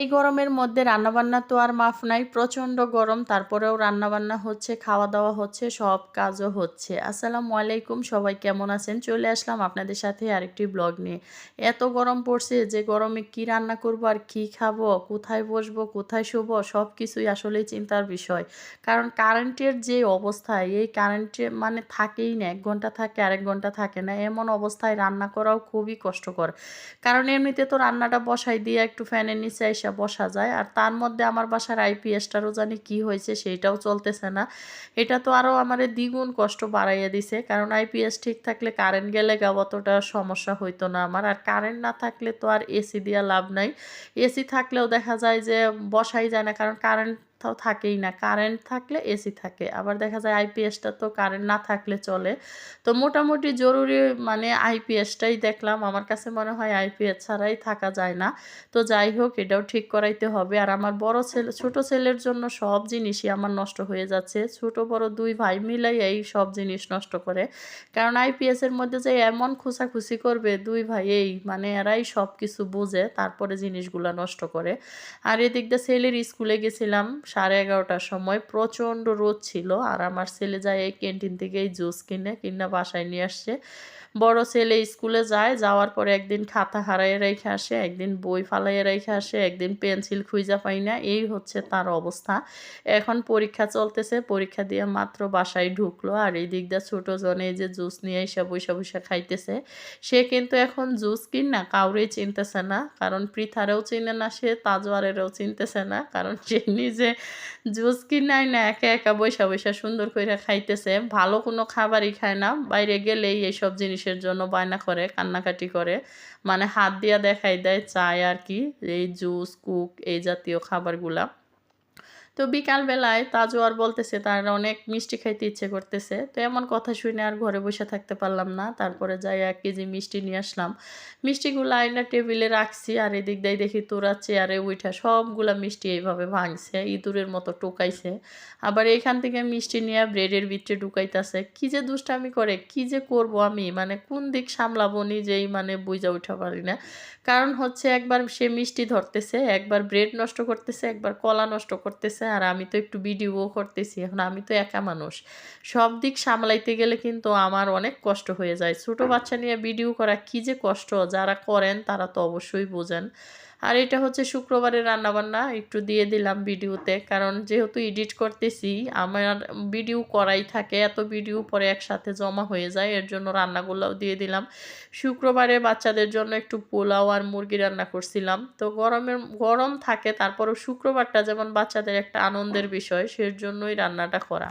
এই গরমের মধ্যে রান্নাবান্না তো আর মাফ নাই। প্রচণ্ড গরম, তারপরেও রান্নাবান্না হচ্ছে, খাওয়া-দাওয়া হচ্ছে, সব কাজও হচ্ছে। আসসালামু আলাইকুম, সবাই কেমন আছেন? চলে আসলাম আপনাদের সাথে আরেকটি ব্লগ নিয়ে। এত গরম পড়ছে যে গরমে কি রান্না করব আর কি খাবো, কোথায় বসবো, কোথায় শোবো, সবকিছুই আসলেই চিন্তার বিষয়। কারণ কারেন্টের যে অবস্থা, এই কারেন্টে মানে থাকেই না। ১ ঘন্টা থাকে, আরেক ঘন্টা থাকে না। এমন অবস্থায় রান্না করাও খুবই কষ্টকর। কারণ এমনিতে তো রান্নাটা বসাই দিয়ে একটু ফ্যানের নিচে আইসা বসা যায়। আর তার মধ্যে আমার বাসার আইপিএসটারও জানি কি হয়েছে, সেইটাও চলতেছে না। এটা তো আরও আমারে দ্বিগুণ কষ্ট বাড়াইয়া দিছে। কারণ আইপিএস ঠিক থাকলে কারেন্ট গেলে অতটা সমস্যা হইতো না আমার। আর কারেন্ট না থাকলে তো আর এসি দিয়া লাভ নাই। এসি থাকলেও দেখা যায় যে বসাই যায় না, কারণ কারেন্ট তাও থাকেই না। কারেন্ট থাকলে এসি থাকে। আবার দেখা যায় আইপিএসটা তো কারেন্ট না থাকলে চলে। তো মোটামুটি জরুরি মানে আইপিএসটাই দেখলাম। আমার কাছে মনে হয় আইপিএস ছাড়াই থাকা যায় না। তো যাই হোক, এটাও ঠিক করাইতে হবে। আর আমার বড় ছেলে, ছোট ছেলের জন্য সব জিনিসই আমার নষ্ট হয়ে যাচ্ছে। ছোট বড় ২ ভাই মিলাই এই সব জিনিস নষ্ট করে। কারণ আইপিএস এর মধ্যে যে এমন খোঁচাখুচি করবে ২ ভাইয়েই, মানে এরাই সবকিছু বুঝে তারপরে জিনিসগুলা নষ্ট করে। আর এদিক দিয়ে ছেলের স্কুলে গেছিলাম 11:30টার সময়। প্রচণ্ড রোদ ছিল। আর আমার ছেলে যায় এই ক্যান্টিন থেকেই জুস কিনে বাসায় নিয়ে আসছে। বড় ছেলে স্কুলে যায়, যাওয়ার পরে একদিন খাতা হারাইয়া রাইখা আসে, একদিন বই ফালাইয়া রাইখা আসে, একদিন পেন্সিল খুঁজা পাই না। এই হচ্ছে তার অবস্থা। এখন পরীক্ষা চলতেছে, পরীক্ষা দিয়ে মাত্র বাসায় ঢুকলো। আর এই দিক দিয়ে ছোট জনে এই যে জুস নিয়ে আইসা বইসা খাইতেছে। সে কিন্তু এখন জুস কিনা কাউরেই চিনতেছে না। কারণ পৃথারেও চিনে না সে, তাজওয়ারেরও চিনতেছে না। কারণ সে নিজে জুস কিনাই না একা বইসা সুন্দর কইরা খাইতেছে। ভালো কোনো খাবারই খায় না। বাইরে গেলেই এইসব জিনিসের জন্য বায়না করে, কান্নাকাটি করে। মানে হাত দিয়া দেখাই দেয়, চায় আরকি। এই জুস, কুক এই জাতীয় খাবারগুলা। তো বিকাল বেলায় তাজওয়ার বলতেছে তার অনেক মিষ্টি খাইতে ইচ্ছে করতেছে। তো এমন কথা শুনে আর ঘরে বইসা থাকতে পারলাম না। তারপরে যাইয়া ১ কেজি মিষ্টি নিয়ে আসলাম। মিষ্টিগুলা আইনা টেবিলে রাখছি। আর এদিক দিয়ে দেখি তোরা চেয়ারে উইঠা সবগুলা মিষ্টি এইভাবে ভাঙছে। ইঁদুরের মতো টোকাইছে। আবার এইখান থেকে মিষ্টি নিয়া ব্রেডের ভিতরে ঢুকাইতাছে। কি যে দুষ্টামি করে, কি যে করব আমি, মানে কোন দিক সামলাবো নিজেই মানে বুইঝা উঠা পারি না। কারণ হচ্ছে একবার সে মিষ্টি ধরতেছে, একবার ব্রেড নষ্ট করতেছে, একবার কলা নষ্ট করতেছে। আর আমি তো একটু ভিডিও করতেছি। এখন আমি তো একা মানুষ। সব দিক সামলাইতে গেলে কিন্তু আমার অনেক কষ্ট হয়ে যায়। ছোট বাচ্চা নিয়ে ভিডিও করা কি যে কষ্ট, যারা করেন তারা তো অবশ্যই বোঝেন। আর এটা হচ্ছে শুক্রবারের রান্নাবান্না, একটু দিয়ে দিলাম ভিডিওতে। কারণ যেহেতু এডিট করতেছি, আমার ভিডিও করাই থাকে। এত ভিডিও পরে একসাথে জমা হয়ে যায়। এর জন্য রান্নাগুলাও দিয়ে দিলাম। শুক্রবারে বাচ্চাদের জন্য একটু পোলাও আর মুরগি রান্না করছিলাম। তো গরম থাকে, তারপরেও শুক্রবারটা যেমন বাচ্চাদের একটা আনন্দের বিষয়, সেজন্যই রান্নাটা করা।